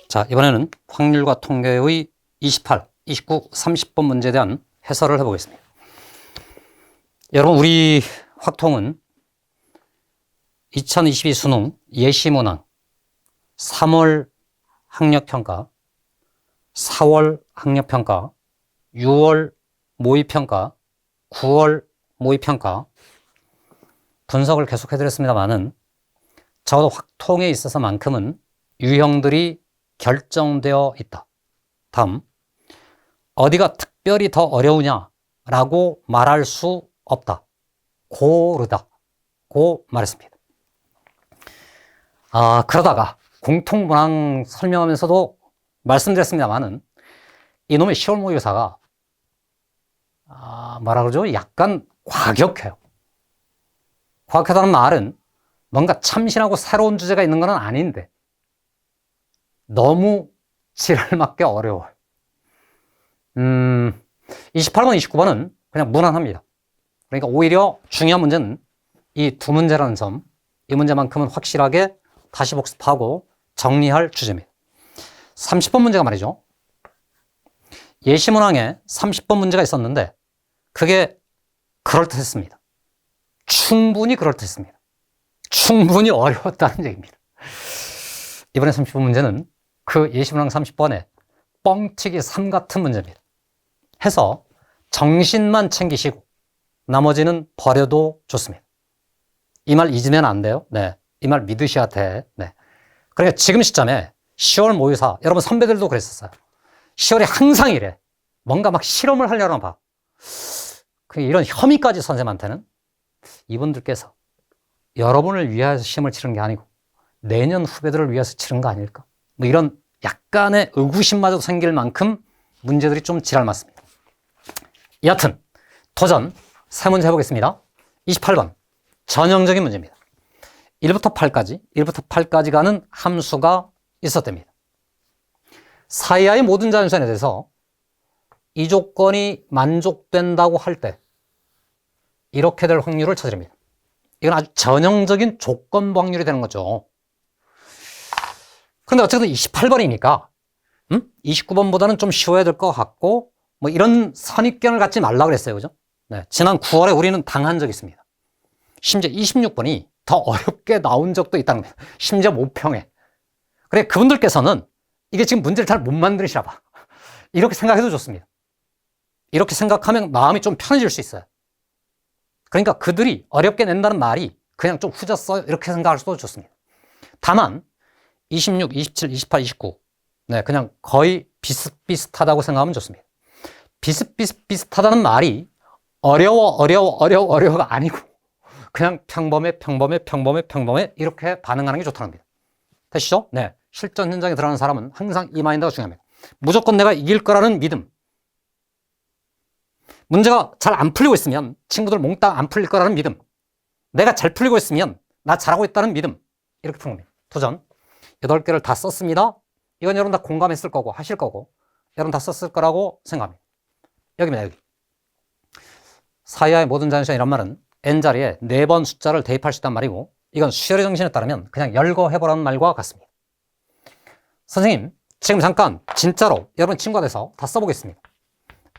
자, 이번에는 확률과 통계의 28, 29, 30번 문제에 대한 해설을 해보겠습니다. 여러분, 우리 확통은 2022 수능 예시문항 3월 학력평가, 4월 학력평가, 6월 모의평가, 9월 모의평가 분석을 계속해드렸습니다만은 적어도 확통에 있어서만큼은 유형들이 결정되어 있다. 다음, 어디가 특별히 더 어려우냐라고 말할 수 없다. 고르다. 고 말했습니다. 그러다가 공통문항 설명하면서도 말씀드렸습니다만은 이놈의 10월 모의고사가 뭐라 그러죠? 약간 과격해요. 과격하다는 말은 뭔가 참신하고 새로운 주제가 있는 건 아닌데 너무 지랄맞게 어려워요. 28번, 29번은 그냥 무난합니다. 그러니까 오히려 중요한 문제는 이 두 문제라는 점, 이 문제만큼은 확실하게 다시 복습하고 정리할 주제입니다. 30번 문제가 말이죠. 예시문항에 30번 문제가 있었는데 그게 그럴듯했습니다. 충분히 그럴듯했습니다. 충분히 어려웠다는 얘기입니다. 이번에 30번 문제는 그 예시문항 30번에 뻥튀기 3 같은 문제입니다. 해서 정신만 챙기시고 나머지는 버려도 좋습니다. 이 말 잊으면 안 돼요. 네, 이 말 믿으셔야 돼. 네. 그러니까 지금 시점에 10월 모의사, 여러분 선배들도 그랬었어요. 10월이 항상 이래. 뭔가 막 실험을 하려나 봐. 이런 혐의까지 선생님한테는 이분들께서 여러분을 위해서 시험을 치른 게 아니고 내년 후배들을 위해서 치른 거 아닐까? 뭐 이런 약간의 의구심마저 생길 만큼 문제들이 좀 지랄맞습니다. 여하튼 도전 세 문제 해보겠습니다. 28번 전형적인 문제입니다. 1부터 8까지, 1부터 8까지 가는 함수가 있었답니다. 사이하의 모든 자연수에 대해서 이 조건이 만족된다고 할 때 이렇게 될 확률을 찾으랍니다. 이건 아주 전형적인 조건부 확률이 되는 거죠. 그런데 어쨌든 28번이니까 29번보다는 좀 쉬워야 될 것 같고 뭐 이런 선입견을 갖지 말라고 그랬어요. 그죠? 네, 지난 9월에 우리는 당한 적이 있습니다. 심지어 26번이 더 어렵게 나온 적도 있다는 거예요. 심지어 모평에. 그래, 그분들께서는 이게 지금 문제를 잘 못 만드시나 봐. 이렇게 생각해도 좋습니다. 이렇게 생각하면 마음이 좀 편해질 수 있어요. 그러니까 그들이 어렵게 낸다는 말이 그냥 좀 후졌어요. 이렇게 생각할 수도 좋습니다. 다만 26, 27, 28, 29 네, 그냥 거의 비슷비슷하다고 생각하면 좋습니다. 비슷비슷하다는 말이 어려워가 아니고 그냥 평범해 이렇게 반응하는 게 좋다는 겁니다. 되시죠? 네. 실전 현장에 들어가는 사람은 항상 이 마인드가 중요합니다. 무조건 내가 이길 거라는 믿음. 문제가 잘 안 풀리고 있으면 친구들 몽땅 안 풀릴 거라는 믿음. 내가 잘 풀리고 있으면 나 잘하고 있다는 믿음. 이렇게 푸는 겁니다. 도전. 8개를 다 썼습니다. 이건 여러분 다 공감했을 거고 하실 거고 여러분 다 썼을 거라고 생각합니다. 여기입니다. 여기. 사이하의 모든 자연수이란 말은 n자리에 4번 숫자를 대입할 수 있단 말이고 이건 수열의 정신에 따르면 그냥 열거해보라는 말과 같습니다. 선생님, 지금 잠깐 진짜로 여러분 친구가 돼서 다 써보겠습니다.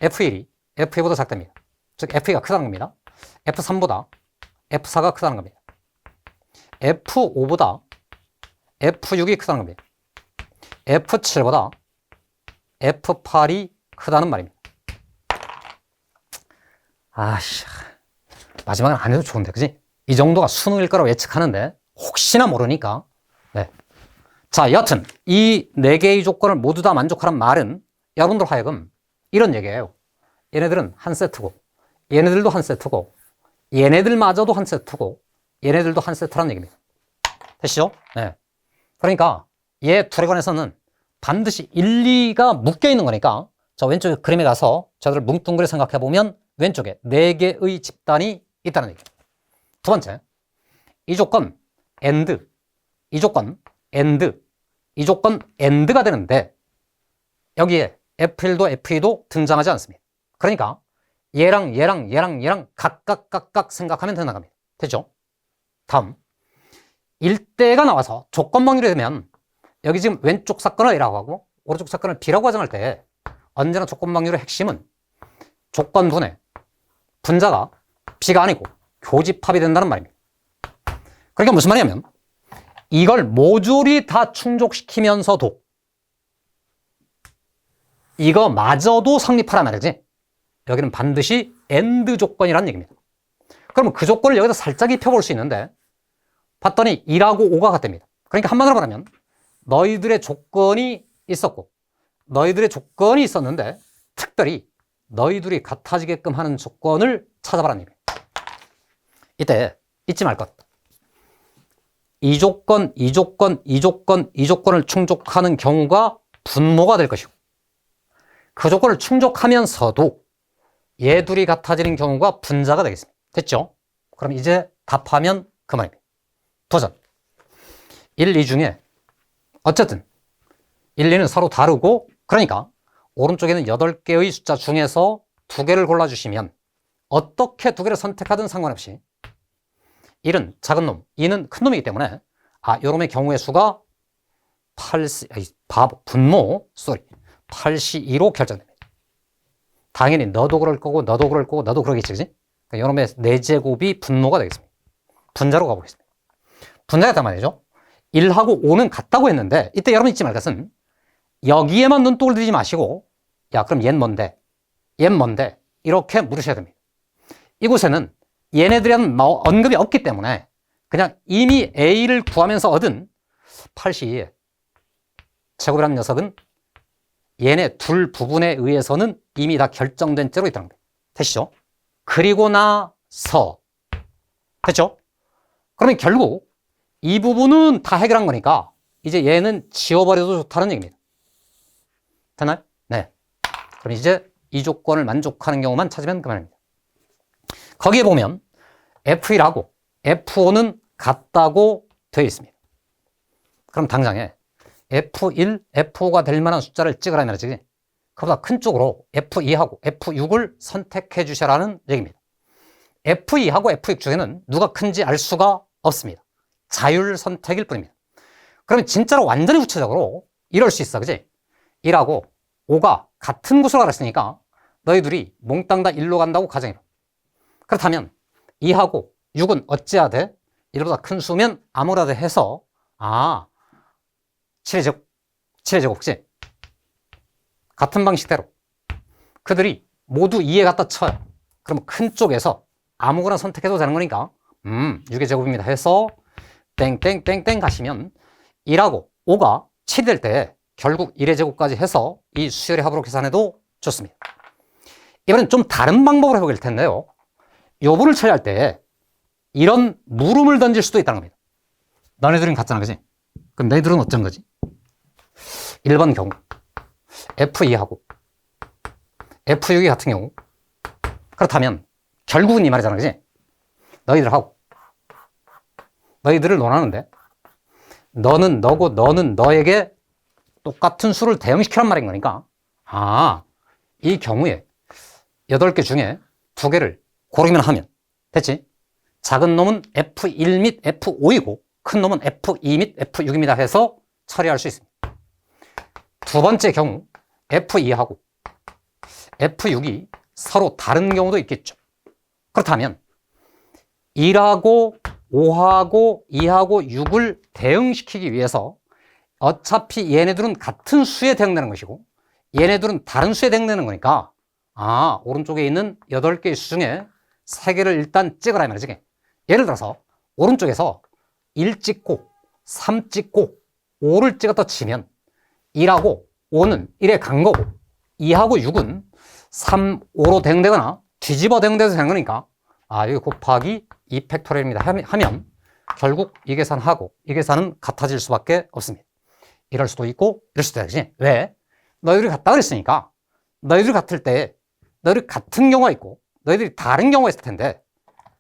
F1이 F2보다 작답니다. 즉 F2가 크다는 겁니다. F3보다 F4가 크다는 겁니다. F5보다 F6이 크다는 겁니다. F7보다 F8이 크다는 말입니다. 마지막은 안 해도 좋은데, 그지? 이 정도가 수능일 거라고 예측하는데 혹시나 모르니까. 네. 자, 여하튼 이 4개의 조건을 모두 다 만족하는 말은 여러분들 하여금 이런 얘기예요. 얘네들은 한 세트고 얘네들도 한 세트고 얘네들마저도 한 세트고 얘네들도 한 세트라는 얘기입니다. 되시죠? 네. 그러니까 얘 둘에 관해서는 반드시 1, 2가 묶여 있는 거니까 저 왼쪽 그림에 가서 저들 뭉뚱그려 생각해 보면 왼쪽에 4개의 집단이 있다는 얘기입니다. 두 번째, 이 조건 AND, 이 조건 AND, 이 조건 AND가 되는데 여기에 F1도 F2도 등장하지 않습니다. 그러니까 얘랑 각각 생각하면 된다는 겁니다. 되죠? 다음, 일대가 나와서 조건방률이 되면 여기 지금 왼쪽 사건을 A라고 하고 오른쪽 사건을 B라고 가정할 때 언제나 조건방률의 핵심은 조건분의 분자가 B가 아니고 교집합이 된다는 말입니다. 그러니까 무슨 말이냐면 이걸 모조리 다 충족시키면서도 이거마저도 성립하란 말이지. 여기는 반드시 AND 조건이라는 얘기입니다. 그러면 그 조건을 여기다 살짝 입혀볼 수 있는데 봤더니 2하고 5가 같답니다. 그러니까 한마디로 말하면 너희들의 조건이 있었고 너희들의 조건이 있었는데 특별히 너희들이 같아지게끔 하는 조건을 찾아봐라는 얘기입니다. 이때 잊지 말 것. 이 조건, 이 조건, 이 조건, 이 조건을 충족하는 경우가 분모가 될 것이고 그 조건을 충족하면서도 얘 둘이 같아지는 경우가 분자가 되겠습니다. 됐죠? 그럼 이제 답하면 그만입니다. 도전. 1, 2 중에 어쨌든 1, 2는 서로 다르고 그러니까 오른쪽에는 8개의 숫자 중에서 2개를 골라주시면 어떻게 2개를 선택하든 상관없이 1은 작은 놈, 2는 큰 놈이기 때문에 요놈의 경우의 수가 8C2로 결정됩니다. 당연히 너도 그럴 거고 너도 그럴 거고 너도 그러겠지, 그지? 그러니까 요놈의 4제곱이 분모가 되겠습니다. 분자로 가보겠습니다. 분자가 있단 말이죠. 1하고 5는 같다고 했는데 이때 여러분 잊지 말 것은 여기에만 눈독을 들이지 마시고 야 그럼 얜 뭔데? 얜 뭔데? 이렇게 물으셔야 됩니다. 이곳에는 얘네들은 언급이 없기 때문에 그냥 이미 A를 구하면서 얻은 8C2의 제곱이라는 녀석은 얘네 둘 부분에 의해서는 이미 다 결정된 채로 있다는 거예요. 되시죠? 그리고 나서 됐죠? 그러면 결국 이 부분은 다 해결한 거니까 이제 얘는 지워버려도 좋다는 얘기입니다. 되나요? 네. 그럼 이제 이 조건을 만족하는 경우만 찾으면 그만입니다. 거기에 보면 F1하고 F5는 같다고 되어 있습니다. 그럼 당장에 F1, F5가 될 만한 숫자를 찍으라 이 말이지. 그보다 큰 쪽으로 F2하고 F6을 선택해 주시라는 얘기입니다. F2하고 F6 중에는 누가 큰지 알 수가 없습니다. 자율 선택일 뿐입니다. 그러면 진짜로 완전히 구체적으로 이럴 수 있어, 그지? 1하고 5가 같은 곳으로 갔으니까 너희 둘이 몽땅 다 1로 간다고 가정해봐. 그렇다면 2하고 6은 어찌해야 돼? 1보다 큰 수면 아무라도 해서 7의 제곱, 그치? 같은 방식대로 그들이 모두 2에 갖다 쳐요. 그럼 큰 쪽에서 아무거나 선택해도 되는 거니까 6의 제곱입니다 해서 땡땡땡땡 가시면 1하고 5가 7이 될 때 결국 1의 제곱까지 해서 이 수열의 합으로 계산해도 좋습니다. 이번엔 좀 다른 방법으로 해볼 텐데요. 요분을 처리할 때 이런 물음을 던질 수도 있다는 겁니다. 너네들은 같잖아, 그지? 그럼 너희들은 어쩐 거지? 1번 경우 F2하고 F6이 같은 경우 그렇다면 결국은 이 말이잖아, 그지? 너희들하고 너희들을 논하는데 너는 너고 너는 너에게 똑같은 수를 대응시키란 말인 거니까 이 경우에 8개 중에 2개를 고르기만 하면 됐지? 작은 놈은 F1 및 F5이고 큰 놈은 F2 및 F6입니다 해서 처리할 수 있습니다. 두 번째 경우 F2하고 F6이 서로 다른 경우도 있겠죠. 그렇다면 1하고 5하고 2하고 6을 대응시키기 위해서 어차피 얘네들은 같은 수에 대응되는 것이고 얘네들은 다른 수에 대응되는 거니까 오른쪽에 있는 8개의 수 중에 3개를 일단 찍으라 이 말이지. 예를 들어서 오른쪽에서 1 찍고 3 찍고 5를 찍었다 치면 1하고 5는 1에 간 거고 2하고 6은 3, 5로 대응되거나 뒤집어 대응돼서 되는 거니까 여기 곱하기 2팩토리얼입니다 하면 결국 이 계산하고 이 계산은 같아질 수밖에 없습니다. 이럴 수도 있고 이럴 수도 있지. 왜? 너희들이 같다 그랬으니까 너희들이 같을 때 너희들이 같은 경우가 있고 너희들이 다른 경우가 있을 텐데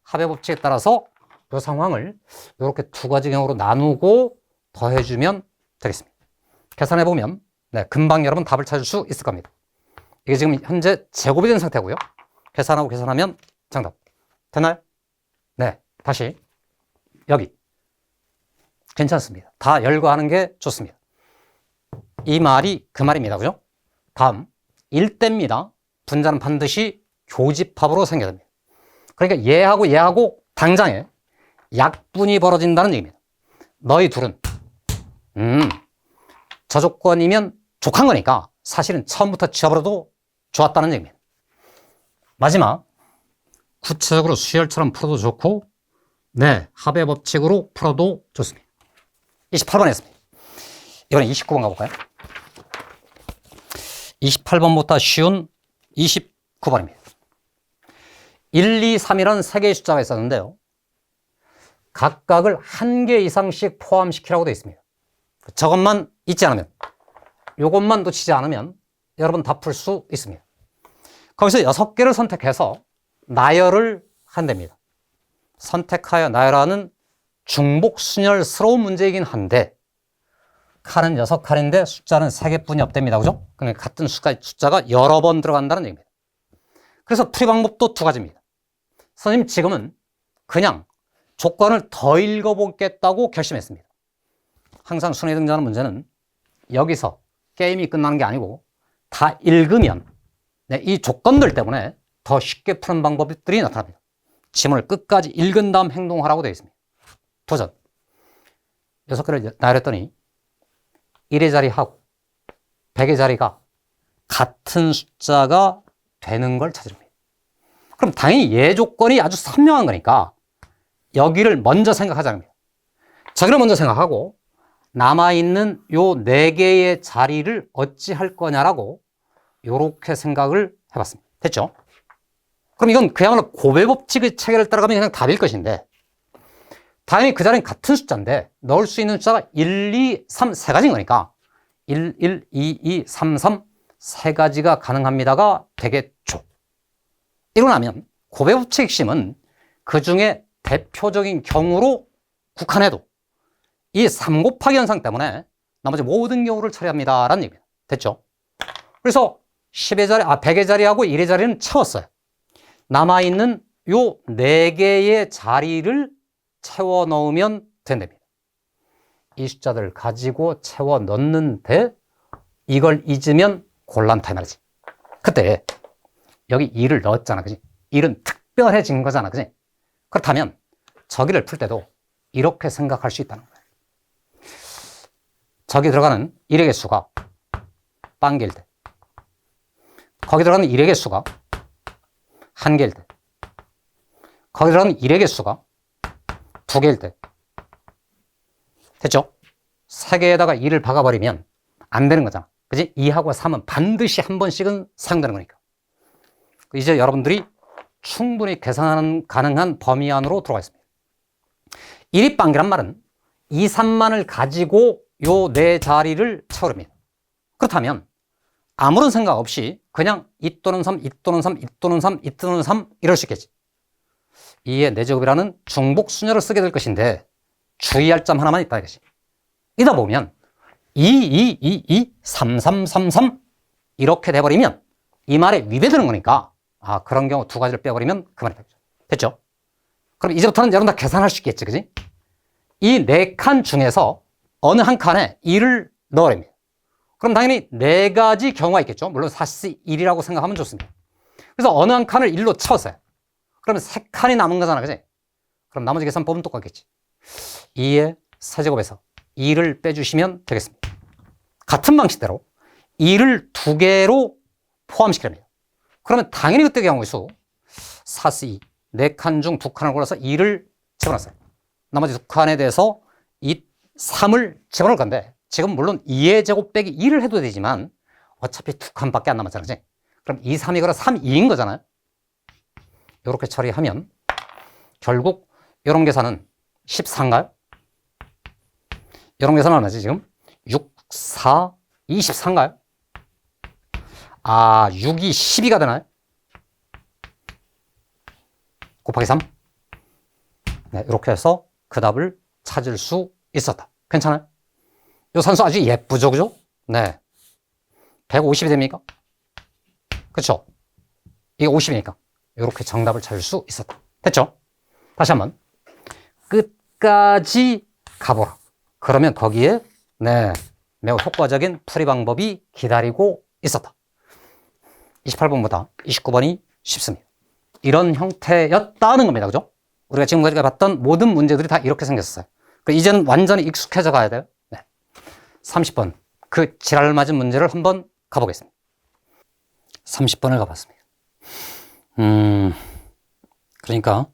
합의 법칙에 따라서 이 상황을 이렇게 2가지 경우로 나누고 더해주면 되겠습니다. 계산해보면 금방 여러분 답을 찾을 수 있을 겁니다. 이게 지금 현재 제곱이 된 상태고요. 계산하고 계산하면 정답. 되나요? 네, 다시 여기 괜찮습니다. 다 열거하는 게 좋습니다. 이 말이 그 말입니다. 그죠? 다음, 일대입니다. 분자는 반드시 교집합으로 생겨야 됩니다. 그러니까 얘하고 당장에 약분이 벌어진다는 얘기입니다. 너희 둘은 저 조건이면 족한 거니까 사실은 처음부터 지워버려도 좋았다는 얘기입니다. 마지막, 구체적으로 수열처럼 풀어도 좋고 네, 합의 법칙으로 풀어도 좋습니다. 28번 했습니다. 이번엔 29번 가볼까요? 28번부터 쉬운 29번입니다. 1, 2, 3이라는 세 개의 숫자가 있었는데요. 각각을 한 개 이상씩 포함시키라고 되어 있습니다. 저것만 잊지 않으면, 이것만 놓치지 않으면 여러분 다 풀 수 있습니다. 거기서 6개를 선택해서 나열을 한답니다. 선택하여 나열하는 중복순열스러운 문제이긴 한데 칸은 6칸인데 숫자는 3개뿐이 없답니다. 그죠? 그러니까 같은 숫자가 여러 번 들어간다는 얘기입니다. 그래서 풀이 방법도 2가지입니다. 선생님 지금은 그냥 조건을 더 읽어보겠다고 결심했습니다. 항상 순위에 등장하는 문제는 여기서 게임이 끝나는 게 아니고 다 읽으면 이 조건들 때문에 더 쉽게 푸는 방법들이 나타납니다. 지문을 끝까지 읽은 다음 행동하라고 되어 있습니다. 도전. 6개를 나열했더니 1의 자리하고 100의 자리가 같은 숫자가 되는 걸 찾으랍니다. 그럼 당연히 얘 조건이 아주 선명한 거니까 여기를 먼저 생각하자는 겁니다. 저기를 먼저 생각하고 남아있는 요 4개의 자리를 어찌할 거냐라고 요렇게 생각을 해봤습니다. 됐죠? 그럼 이건 그야말로 고배법칙의 체계를 따라가면 그냥 답일 것인데 당연히 그 자리는 같은 숫자인데 넣을 수 있는 숫자가 1, 2, 3 세 가지인 거니까 1, 1, 2, 2, 3, 3 세 가지가 가능합니다가 되겠죠. 이러고 나면 고배법칙의 핵심은 그 중에 대표적인 경우로 국한해도 이 3 곱하기 현상 때문에 나머지 모든 경우를 처리합니다라는 얘기입니다. 됐죠? 그래서 10의 자리, 100의 자리하고 1의 자리는 채웠어요. 남아있는 요 4개의 자리를 채워 넣으면 된답니다. 이 숫자들을 가지고 채워 넣는데 이걸 잊으면 곤란하다 말이지. 그때 여기 2를 넣었잖아. 그지? 1은 특별해진 거잖아. 그지? 그렇다면 저기를 풀 때도 이렇게 생각할 수 있다는 거예요. 저기 들어가는 1의 개수가 빵개일 때, 거기 들어가는 1의 개수가 1개일 때, 거기 들어가는 1의 개수가 2개일 때. 됐죠? 3개에다가 2를 박아버리면 안 되는 거잖아. 그지? 2하고 3은 반드시 한 번씩은 사용되는 거니까. 이제 여러분들이 충분히 계산 가능한 범위 안으로 들어가 있습니다. 1이 빵개란 말은 2, 3만을 가지고 요 4자리를 채우렵니다. 그렇다면 아무런 생각 없이 그냥 2 또는 3, 2 또는 3, 2 또는 3, 2 또는 3 이럴 수 있겠지. 2의 4제곱이라는 중복순열을 쓰게 될 것인데 주의할 점 하나만 있다 이것이. 이다 보면 2, 2, 2, 2, 3, 3, 3, 3 이렇게 돼버리면 이 말에 위배되는 거니까 그런 경우 2가지를 빼버리면 그만이 되죠. 됐죠? 그럼 이제부터는 여러분 다 계산할 수 있겠지. 그지? 이 4칸 중에서 어느 한 칸에 1을 넣으랍니다. 그럼 당연히 4가지 경우가 있겠죠. 물론 사실 1이라고 생각하면 좋습니다. 그래서 어느 한 칸을 1로 채웠어요. 그러면 3칸이 남은 거잖아. 그지? 그럼 나머지 계산법은 똑같겠지. 2의 세제곱에서 2를 빼주시면 되겠습니다. 같은 방식대로 2를 2개로 포함시키랍니다. 그러면 당연히 그때 경우의 수 4C 4칸 중 2칸을 골라서 2를 집어넣었어요. 나머지 2칸에 대해서 이 3을 집어넣을 건데 지금 물론 2의 제곱 빼기 2를 해도 되지만 어차피 2칸밖에 안 남았잖아요. 그치? 그럼 2, 3이거나 3, 2인 거잖아요. 이렇게 처리하면 결국 이런 계산은 14인가요? 이런 계산은 얼마지 지금? 6, 4, 24인가요? 6이 12가 되나요? 곱하기 3? 네, 이렇게 해서 그 답을 찾을 수 있었다. 괜찮아요? 이 산수 아주 예쁘죠, 그죠? 네. 150이 됩니까? 그쵸? 이게 50이니까. 이렇게 정답을 찾을 수 있었다. 됐죠? 다시 한번. 끝까지 가보라. 그러면 거기에 매우 효과적인 풀이 방법이 기다리고 있었다. 28번보다 29번이 쉽습니다. 이런 형태였다는 겁니다. 그죠? 우리가 지금까지 봤던 모든 문제들이 다 이렇게 생겼어요. 이제는 완전히 익숙해져 가야 돼요. 30번. 그 지랄 맞은 문제를 한번 가보겠습니다. 30번을 가봤습니다. 그러니까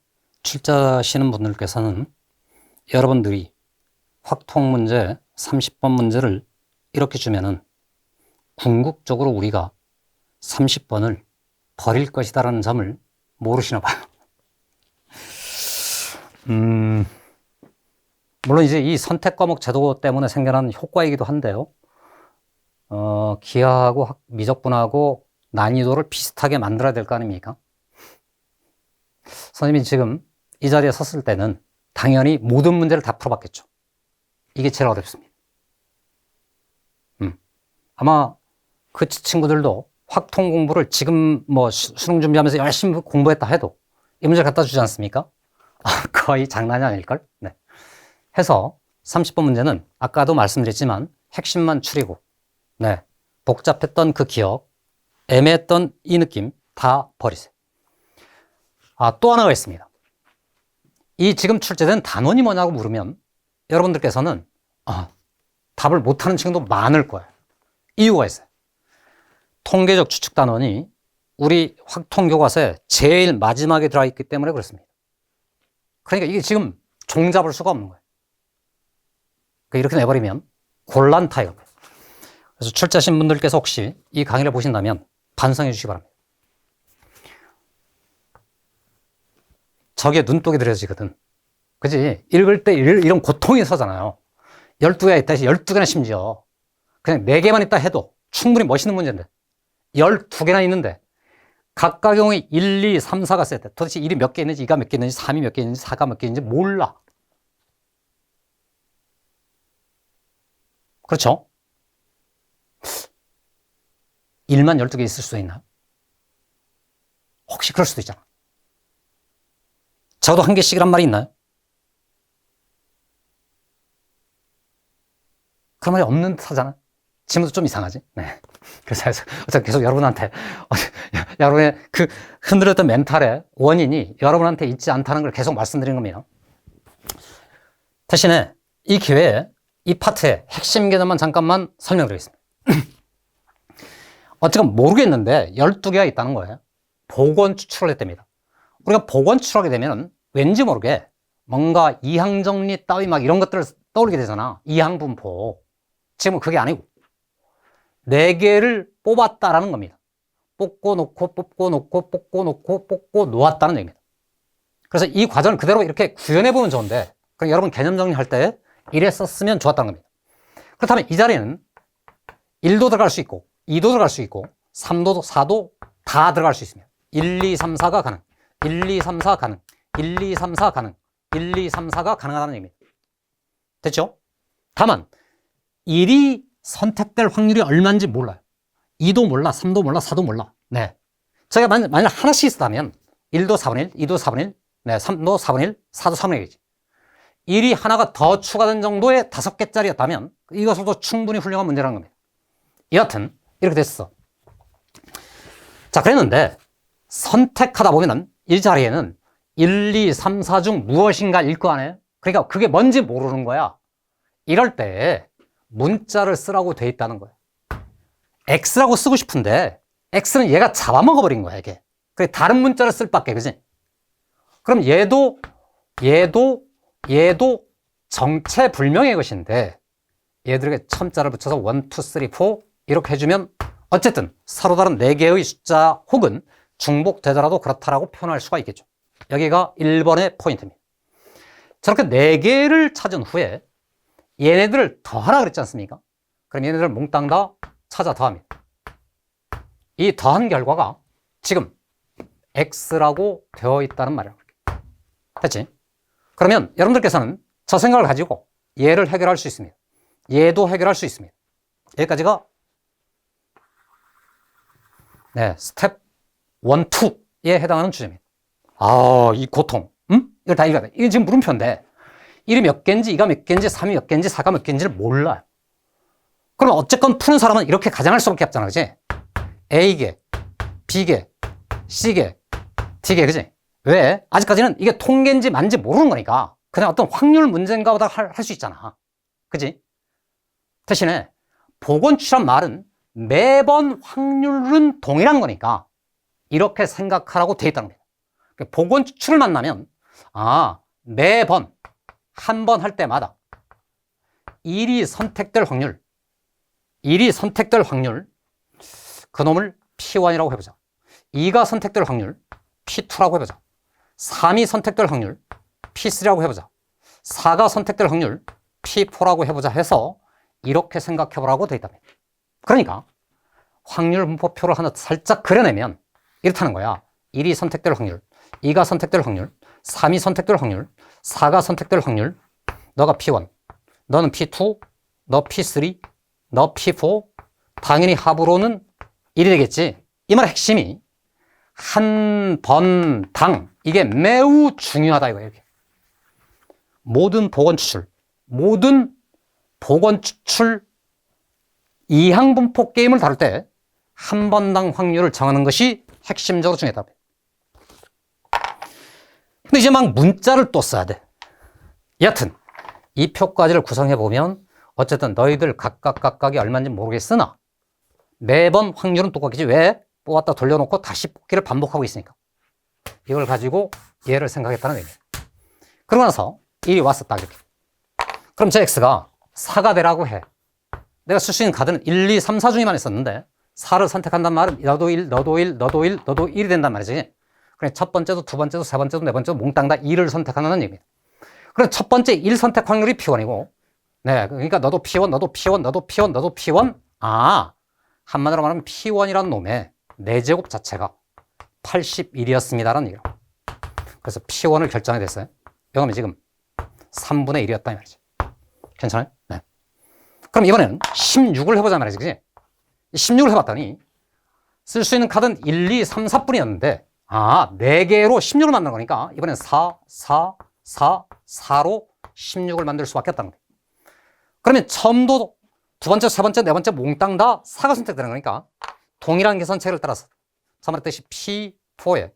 출제하시는 분들께서는 여러분들이 확통 문제 30번 문제를 이렇게 주면은 궁극적으로 우리가 30번을 버릴 것이다라는 점을 모르시나 봐요. 물론 이제 이 선택 과목 제도 때문에 생겨난 효과이기도 한데요. 기하하고 미적분하고 난이도를 비슷하게 만들어야 될 거 아닙니까? 선생님이 지금 이 자리에 섰을 때는 당연히 모든 문제를 다 풀어봤겠죠. 이게 제일 어렵습니다. 아마 그 친구들도 확통 공부를 지금 뭐 수능 준비하면서 열심히 공부했다 해도 이 문제를 갖다 주지 않습니까? 거의 장난이 아닐걸? 네. 해서 30번 문제는 아까도 말씀드렸지만 핵심만 추리고, 복잡했던 그 기억, 애매했던 이 느낌 다 버리세요. 또 하나가 있습니다. 이 지금 출제된 단원이 뭐냐고 물으면 여러분들께서는 답을 못하는 친구도 많을 거예요. 이유가 있어요. 통계적 추측 단원이 우리 확통 교과서에 제일 마지막에 들어있기 때문에 그렇습니다. 그러니까 이게 지금 종잡을 수가 없는 거예요. 이렇게 내버리면 곤란타요. 그래서 출제하신 분들께서 혹시 이 강의를 보신다면 반성해 주시기 바랍니다. 저게 눈독이 들여지거든. 그지? 읽을 때 이런 고통이 서잖아요. 12개가 있다 해서 12개나 심지어. 그냥 4개만 있다 해도 충분히 멋있는 문제인데. 12개나 있는데, 각각 경우에 1, 2, 3, 4가 써야 돼. 도대체 1이 몇 개 있는지, 2가 몇 개 있는지, 3이 몇 개 있는지, 4가 몇 개 있는지 몰라. 그렇죠? 1만 12개 있을 수도 있나? 혹시 그럴 수도 있잖아. 적어도 한 개씩이란 말이 있나요? 그런 말이 없는 듯 하잖아. 지금도 좀 이상하지? 네. 그래서 계속 여러분한테, 여러분의 그 흔들렸던 멘탈의 원인이 여러분한테 있지 않다는 걸 계속 말씀드린 겁니다. 대신에 이 기회에 이 파트의 핵심 개념만 잠깐만 설명드리겠습니다. 어쨌든 모르겠는데 12개가 있다는 거예요. 복원 추출을 했답니다. 우리가 복원 추출하게 되면 왠지 모르게 뭔가 이항정리 따위 막 이런 것들을 떠올리게 되잖아. 이항분포. 지금은 그게 아니고 4개를 뽑았다라는 겁니다. 뽑고 놓고 뽑고 놓고 뽑고 놓고 뽑고 놓았다는 얘기입니다. 그래서 이 과정을 그대로 이렇게 구현해 보면 좋은데, 그럼 여러분 개념 정리할 때 이래 썼으면 좋았다는 겁니다. 그렇다면 이 자리에는 1도 들어갈 수 있고 2도 들어갈 수 있고 3도 4도 다 들어갈 수 있습니다. 1, 2, 3, 4가 가능, 1, 2, 3, 4 가능, 1, 2, 3, 4 가능, 1, 2, 3, 4가 가능하다는 얘기입니다. 됐죠? 다만 1이 선택될 확률이 얼마인지 몰라요. 2도 몰라, 3도 몰라, 4도 몰라. 네. 저희가 만약 하나씩 있었다면 1도 4분의 1, 2도 4분의 1, 3도 4분의 1, 4도 4분의 1이지. 1이 하나가 더 추가된 정도의 5개짜리였다면 이것으로도 충분히 훌륭한 문제라는 겁니다. 여하튼 이렇게 됐어. 자, 그랬는데 선택하다 보면은 이 자리에는 1, 2, 3, 4 중 무엇인가 일 거 아니에요? 그러니까 그게 뭔지 모르는 거야. 이럴 때 문자를 쓰라고 돼 있다는 거예요. X라고 쓰고 싶은데 X는 얘가 잡아먹어버린 거야, 이게. 그래, 다른 문자를 쓸 밖에, 그지? 그럼 얘도 정체불명의 것인데 얘들에게 첨자를 붙여서 1, 2, 3, 4 이렇게 해주면 어쨌든 서로 다른 4개의 숫자 혹은 중복되더라도 그렇다라고 표현할 수가 있겠죠. 여기가 1번의 포인트입니다. 저렇게 4개를 찾은 후에 얘네들을 더하라 그랬지 않습니까? 그럼 얘네들을 몽땅 다 찾아 더합니다. 이 더한 결과가 지금 X라고 되어 있다는 말이에요. 됐지? 그러면 여러분들께서는 저 생각을 가지고 얘를 해결할 수 있습니다. 얘도 해결할 수 있습니다. 여기까지가 스텝 1, 2에 해당하는 주제입니다. 이 고통. 이걸 다 읽어야 돼. 이게 지금 물음표인데 1이 몇 개인지, 2가 몇 개인지, 3이 몇 개인지, 4가 몇 개인지를 몰라요. 그럼 어쨌건 푸는 사람은 이렇게 가정할 수밖에 없잖아, 그지? A개, B개, C개, D개, 그지? 왜? 아직까지는 이게 통계인지 만지 모르는 거니까 그냥 어떤 확률 문제인가 보다 할 수 있잖아. 그지? 대신에 복원추출한 말은 매번 확률은 동일한 거니까 이렇게 생각하라고 돼 있다는 거예요. 복원추출을 만나면 매번 한 번 할 때마다 1이 선택될 확률 그놈을 P1이라고 해보자. 2가 선택될 확률 P2라고 해보자. 3이 선택될 확률 P3라고 해보자. 4가 선택될 확률 P4라고 해보자 해서 이렇게 생각해보라고 돼 있답니다. 그러니까 확률 분포표를 하나 살짝 그려내면 이렇다는 거야. 1이 선택될 확률, 2가 선택될 확률, 3이 선택될 확률, 4가 선택될 확률, 너가 P1, 너는 P2, 너 P3, 너 P4, 당연히 합으로는 1이 되겠지. 이 말의 핵심이 한 번당, 이게 매우 중요하다 이거예요. 모든 복원추출 이항분포 게임을 다룰 때 한 번당 확률을 정하는 것이 핵심적으로 중요하다. 근데 이제 막 문자를 또 써야 돼. 여하튼 이 표까지를 구성해 보면 어쨌든 너희들 각각이 얼마인지 모르겠으나 매번 확률은 똑같겠지. 왜? 뽑았다 돌려놓고 다시 뽑기를 반복하고 있으니까. 이걸 가지고 얘를 생각했다는 얘기예요. 그러고 나서 이 왔어 딱 이렇게. 그럼 제 x가 4가 되라고 해. 내가 쓸 수 있는 카드는 1, 2, 3, 4 중에만 있었는데 4를 선택한단 말은 너도 1, 너도 1, 너도 1, 너도 1이 된단 말이지. 그래 첫 번째도 두 번째도 세 번째도 네 번째도 몽땅 다 2를 선택하는 얘기입니다. 그럼 첫 번째 1 선택 확률이 P1이고, 네, 그러니까 너도 P1, 너도 P1, 너도 P1, 너도 P1. 한마디로 말하면 P1이라는 놈의 4제곱 자체가 81이었습니다라는 얘기예요. 그래서 P1을 결정이 됐어요. 이거면 지금 3분의 1이었다 이 말이지. 괜찮아요? 네. 그럼 이번에는 16을 해보자 말이지, 그지? 16을 해봤더니 쓸 수 있는 카드는 1, 2, 3, 4뿐이었는데 4개로 16을 만든 거니까 이번엔 4, 4, 4, 4로 16을 만들 수밖에 없다는 거예요. 그러면 처음도 두 번째, 세 번째, 네 번째 몽땅 다 4가 선택되는 거니까 동일한 계산책을 따라서 자 말했듯이 P4의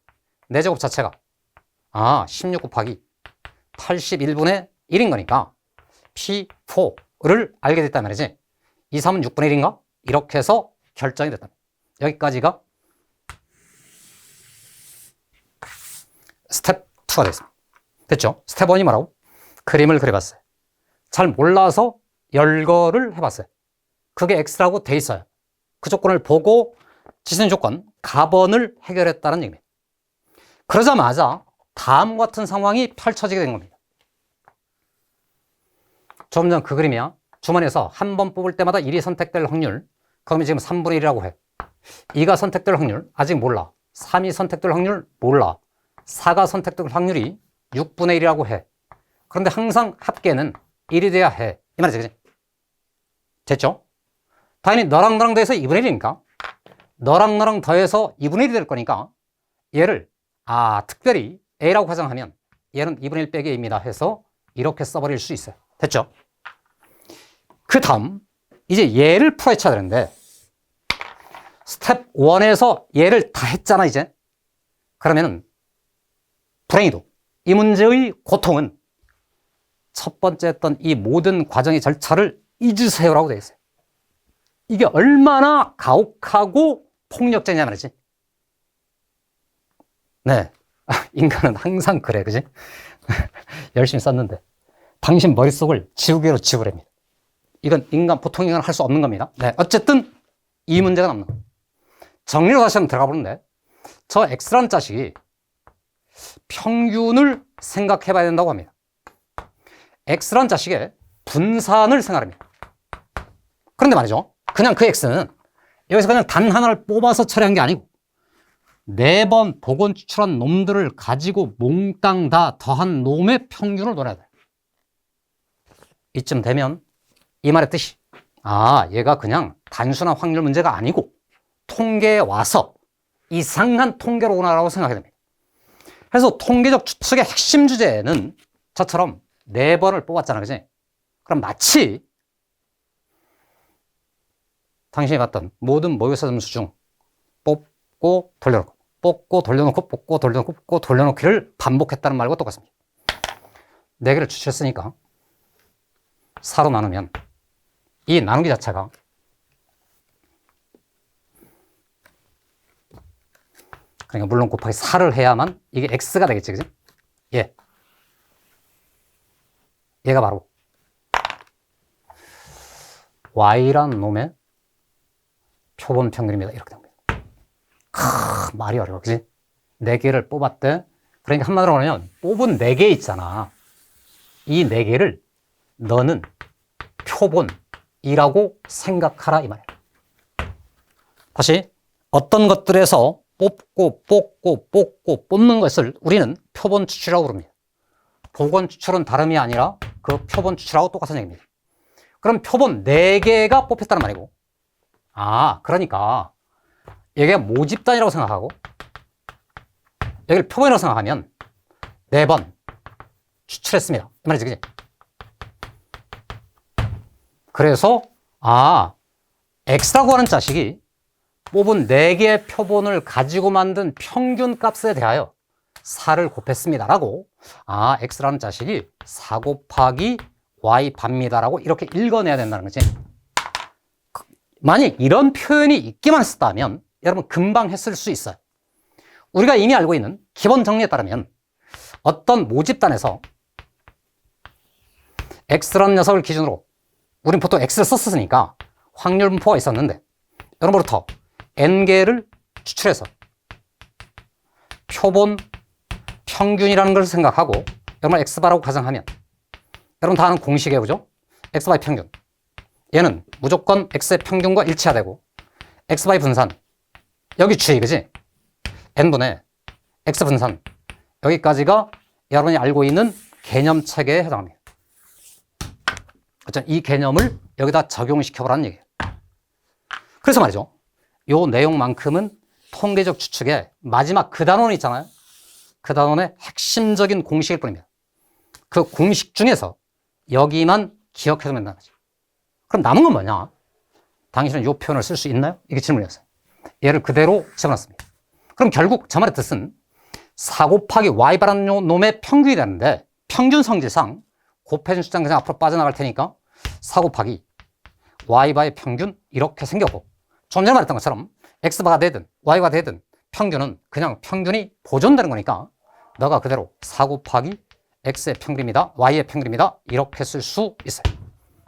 4제곱 자체가 16 곱하기 81분의 1인 거니까 P4를 알게 됐단 말이지. 2, 3은 6분의 1인가? 이렇게 해서 결정이 됐다. 여기까지가 스텝 2가 됐습니다. 됐죠? 스텝 1이 뭐라고? 그림을 그려봤어요. 잘 몰라서 열거를 해봤어요. 그게 X라고 돼 있어요. 그 조건을 보고 지수는 조건, 가번을 해결했다는 얘기입니다. 그러자마자 다음과 같은 상황이 펼쳐지게 된 겁니다. 조금 전 그 그림이야. 주머니에서 한 번 뽑을 때마다 1이 선택될 확률, 그러면 지금 3분의 1이라고 해. 2가 선택될 확률, 아직 몰라. 3이 선택될 확률, 몰라. 4가 선택될 확률이 6분의 1이라고 해. 그런데 항상 합계는 1이 돼야 해. 이 말이지, 그치? 됐죠? 당연히 너랑 너랑 더해서 2분의 1이니까 너랑 너랑 더해서 2분의 1이 될 거니까 얘를 특별히 A라고 가정하면 얘는 2분의 1 빼기 A입니다 해서 이렇게 써버릴 수 있어요. 됐죠? 그 다음 이제 얘를 풀어헤쳐야 되는데 스텝 1에서 얘를 다 했잖아 이제. 그러면은 불행히도 이 문제의 고통은 첫 번째 했던 이 모든 과정의 절차를 잊으세요라고 되어 있어요. 이게 얼마나 가혹하고 폭력적이냐 말이지. 네, 인간은 항상 그래, 그지? 열심히 썼는데 당신 머릿속을 지우개로 지우랍니다. 이건 보통 인간은 할 수 없는 겁니다. 네, 어쨌든 이 문제가 남는 거예요. 정리로 다시 한번 들어가 보는데 저 X라는 자식이 평균을 생각해 봐야 된다고 합니다. X라는 자식의 분산을 생각합니다. 그런데 말이죠, 그냥 그 X는 여기서 그냥 단 하나를 뽑아서 처리한 게 아니고 4번 복원 추출한 놈들을 가지고 몽땅 다 더한 놈의 평균을 노려야 돼요. 이쯤 되면 이 말의 뜻이 얘가 그냥 단순한 확률 문제가 아니고 통계에 와서 이상한 통계로 오나라고 생각해야 됩니다. 그래서 통계적 추측의 핵심 주제는 저처럼 4번을 뽑았잖아, 그지? 그럼 마치 당신이 봤던 모든 모의고사 점수 중 뽑고 돌려놓고, 뽑고 돌려놓고, 뽑고 돌려놓고, 뽑고 돌려놓기를 반복했다는 말과 똑같습니다. 4개를 추출했으니까 4로 나누면 이 나누기 자체가 그러니까 물론 곱하기 4를 해야만 이게 x가 되겠지, 그지? 예. 얘가 바로 y라는 놈의 표본 평균입니다. 이렇게 됩니다. 말이 어려워, 그지? 4개를 뽑았대. 그러니까 한마디로 하면 뽑은 4개 있잖아. 이 4개를 너는 표본이라고 생각하라, 이 말이야. 다시 어떤 것들에서 뽑고 뽑는 것을 우리는 표본 추출이라고 부릅니다. 복원 추출은 다름이 아니라 그 표본 추출하고 똑같은 얘기입니다. 그럼 표본 4개가 뽑혔다는 말이고, 그러니까 여기가 모집단이라고 생각하고 여기를 표본이라고 생각하면 4번 추출했습니다. 이 말이지, 그지? 그래서 x라고 하는 자식이 뽑은 4개의 표본을 가지고 만든 평균값에 대하여 4를 곱했습니다 라고, x라는 자식이 4 곱하기 y 반입니다 라고 이렇게 읽어내야 된다는 거지. 만약 이런 표현이 있기만 했다면 여러분 금방 했을 수 있어요. 우리가 이미 알고 있는 기본 정리에 따르면 어떤 모집단에서 x라는 녀석을 기준으로 우린 보통 x를 썼으니까 확률 분포가 있었는데 여러분부터 n개를 추출해서 표본 평균이라는 걸 생각하고 여러분 x바라고 가정하면 여러분 다 아는 공식이에요, 그죠? x바의 평균, 얘는 무조건 x의 평균과 일치해야 되고 x바의 분산, 여기 주의, 그지? n분의 x 분산, 여기까지가 여러분이 알고 있는 개념 체계에 해당합니다. 어쨌든 이 개념을 여기다 적용시켜보라는 얘기예요. 그래서 말이죠, 요 내용만큼은 통계적 추측의 마지막 그 단원 있잖아요. 그 단원의 핵심적인 공식일 뿐입니다. 그 공식 중에서 여기만 기억해두면 된다는 거죠. 그럼 남은 건 뭐냐? 당신은 이 표현을 쓸 수 있나요? 이게 질문이었어요. 얘를 그대로 집어넣습니다. 그럼 결국 저 말의 뜻은 4 곱하기 y바라는 놈의 평균이 되는데 평균 성질상 곱해준 숫자는 그냥 앞으로 빠져나갈 테니까 4 곱하기 y바의 평균 이렇게 생겼고, 좀 전에 말했던 것처럼 x바가 되든 y가 되든 평균은 그냥 평균이 보존되는 거니까 너가 그대로 4 곱하기 x의 평균입니다, y의 평균입니다 이렇게 쓸 수 있어요.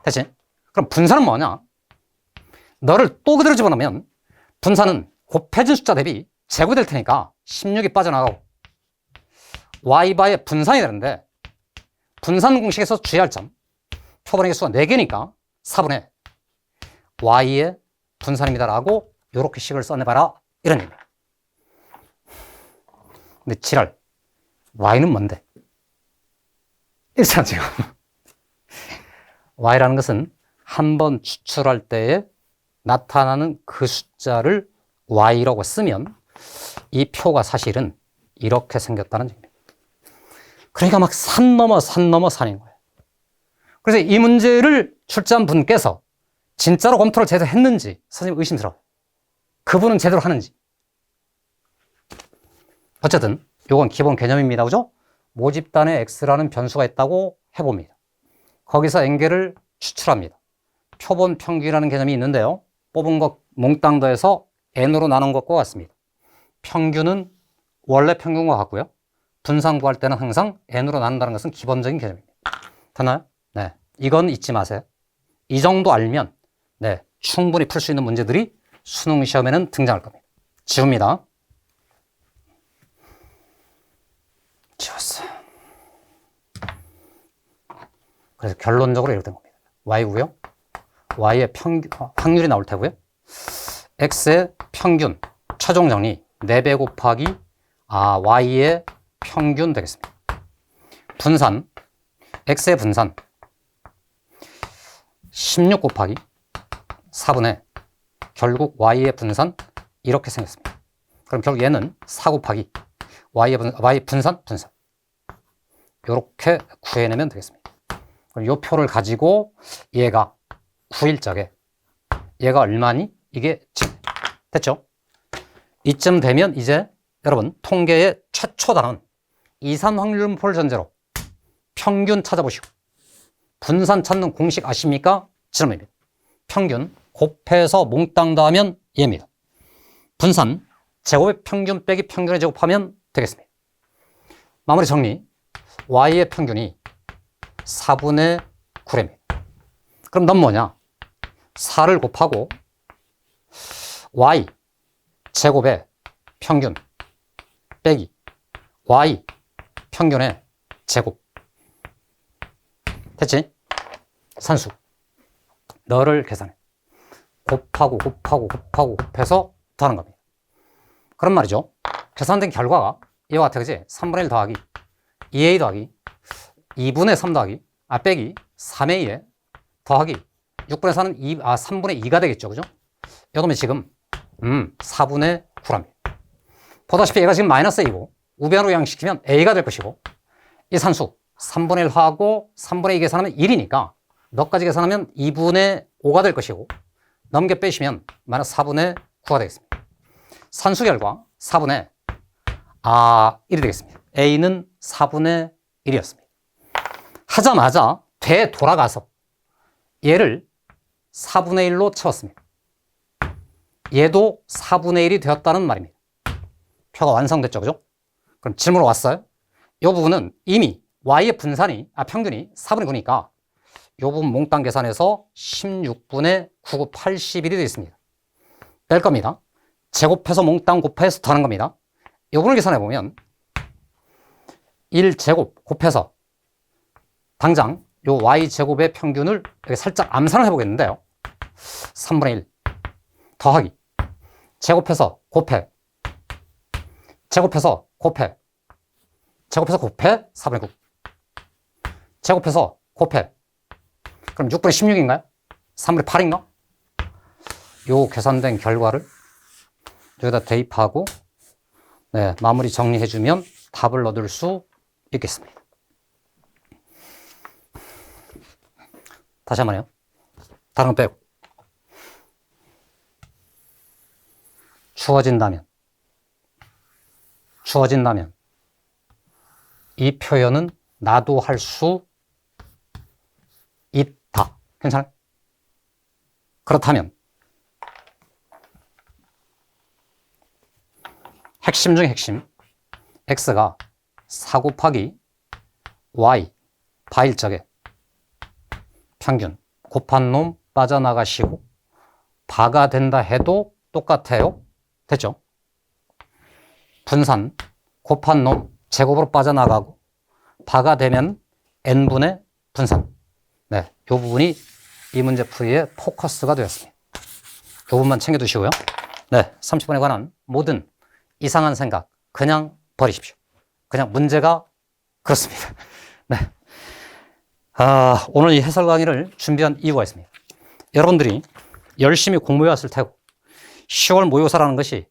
대신 그럼 분산은 뭐냐? 너를 또 그대로 집어넣으면 분산은 곱해진 숫자 대비 제곱될 테니까 16이 빠져나가고 y바의 분산이 되는데 분산 공식에서 주의할 점, 표본의 개수가 4개니까 4분의 y의 분산입니다 라고 이렇게 식을 써내봐라 이런 얘기입니다. 근데 지랄, y는 뭔데? 이렇잖아 지금. y라는 것은 한 번 추출할 때에 나타나는 그 숫자를 y라고 쓰면 이 표가 사실은 이렇게 생겼다는 얘기입니다. 그러니까 막 산 넘어 산 넘어 산인 거예요. 그래서 이 문제를 출제한 분께서 진짜로 검토를 제대로 했는지 선생님 의심스러워요. 그분은 제대로 하는지. 어쨌든 이건 기본 개념입니다, 그죠? 모집단에 x라는 변수가 있다고 해봅니다. 거기서 n개를 추출합니다. 표본 평균이라는 개념이 있는데요, 뽑은 것 몽땅 더해서 n으로 나눈 것과 같습니다. 평균은 원래 평균과 같고요, 분산 구할 때는 항상 n으로 나눈다는 것은 기본적인 개념입니다. 됐나요? 네, 이건 잊지 마세요. 이 정도 알면 네, 충분히 풀 수 있는 문제들이 수능 시험에는 등장할 겁니다. 지웁니다. 지웠어요. 그래서 결론적으로 이렇게 된 겁니다. y고요, y의 평균, 확률이 나올 테고요, x의 평균, 최종 정리 4배 곱하기 y의 평균 되겠습니다. 분산, x의 분산 16 곱하기 4분의 결국 y의 분산 이렇게 생겼습니다. 그럼 결국 얘는 4 곱하기 y 분산 이렇게 구해내면 되겠습니다. 그럼 요 표를 가지고 얘가 9일작에 얘가 얼마니? 이게 7. 됐죠? 이쯤 되면 이제 여러분 통계의 최초 단원 이산 확률분포를 전제로 평균 찾아보시고 분산 찾는 공식 아십니까? 질문입니다. 평균 곱해서 몽땅 더하면 얘입니다. 분산 제곱의 평균 빼기 평균의 제곱하면 되겠습니다. 마무리 정리. y의 평균이 4분의 9랍니다. 그럼 넌 뭐냐? 4를 곱하고 y 제곱의 평균 빼기 y 평균의 제곱. 됐지? 산수. 너를 계산해. 곱하고 곱해서 더하는 겁니다. 그런 말이죠. 계산된 결과가 이와 같아, 그지? 3분의 1 더하기 2a 더하기 2분의 3 더하기 빼기 3a에 더하기 6분의 4는 3분의 2가 되겠죠, 그죠? 이러면 지금 4분의 9랍니다. 보다시피 얘가 지금 마이너스 a고 우변으로 양식시키면 a가 될 것이고 이 산수 3분의 1 하고 3분의 2 계산하면 1이니까 너까지 계산하면 2분의 5가 될 것이고 넘겨 빼시면 마이너스 4분의 9가 되겠습니다. 산수 결과 4분의 1이 되겠습니다. a는 4분의 1이었습니다. 하자마자 되돌아가서 얘를 4분의 1로 채웠습니다. 얘도 4분의 1이 되었다는 말입니다. 표가 완성됐죠, 그죠? 그럼 질문 왔어요. 이 부분은 이미 y의 분산이 평균이 4분의 9니까 이 부분 몽땅 계산해서 16분의 9곱 81이 되어 있습니다. 뺄 겁니다. 제곱해서 몽땅 곱해서 더하는 겁니다. 이 부분을 계산해 보면 1제곱 곱해서 당장 요 y제곱의 평균을 이렇게 살짝 암산을 해보겠는데요. 3분의 1 더하기 제곱해서 곱해 제곱해서 곱해 제곱해서 곱해 4분의 9 제곱해서 곱해 그럼 6분의 16인가요? 3분의 8인가? 요 계산된 결과를 여기다 대입하고 마무리 정리해주면 답을 얻을 수 있겠습니다. 다시 한번요. 다른 거 빼고. 주어진다면 이 표현은 나도 할 수 있다. 괜찮아요? 그렇다면 핵심 중에 핵심 x가 4 곱하기 y 바일적에 평균 곱한 놈 빠져나가시고 바가 된다 해도 똑같아요. 됐죠? 분산 곱한 놈 제곱으로 빠져나가고 바가 되면 n분의 분산. 이 부분이 이 문제 풀이의 포커스가 되었습니다. 이 부분만 챙겨두시고요. 30번에 관한 모든 이상한 생각 그냥 버리십시오. 그냥 문제가 그렇습니다. 오늘 이 해설 강의를 준비한 이유가 있습니다. 여러분들이 열심히 공부해왔을 테고 10월 모의고사라는 것이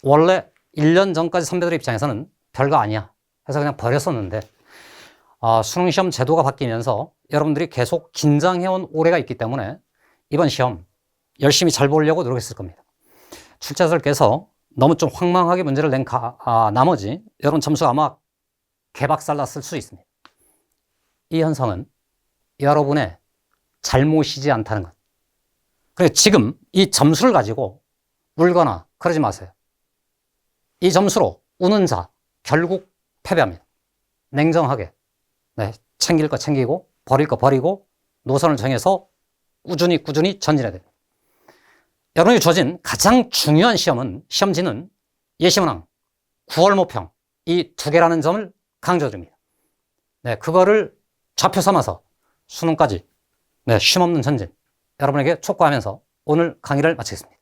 원래 1년 전까지 선배들의 입장에서는 별거 아니야 해서 그냥 버렸었는데 수능시험 제도가 바뀌면서 여러분들이 계속 긴장해온 올해가 있기 때문에 이번 시험 열심히 잘 보려고 노력했을 겁니다. 출제자들께서 너무 좀 황망하게 문제를 낸 나머지 여러분 점수가 아마 개박살났을 수 있습니다. 이 현상은 여러분의 잘못이지 않다는 것. 그래서 지금 이 점수를 가지고 울거나 그러지 마세요. 이 점수로 우는 자 결국 패배합니다. 냉정하게 챙길 거 챙기고 버릴 거 버리고 노선을 정해서 꾸준히 전진해야 됩니다. 여러분이 주어진 가장 중요한 시험은 시험지는 예시문항, 9월 모평 이 두 개라는 점을 강조드립니다. 그거를 좌표 삼아서 수능까지 쉼없는 전진 여러분에게 촉구하면서 오늘 강의를 마치겠습니다.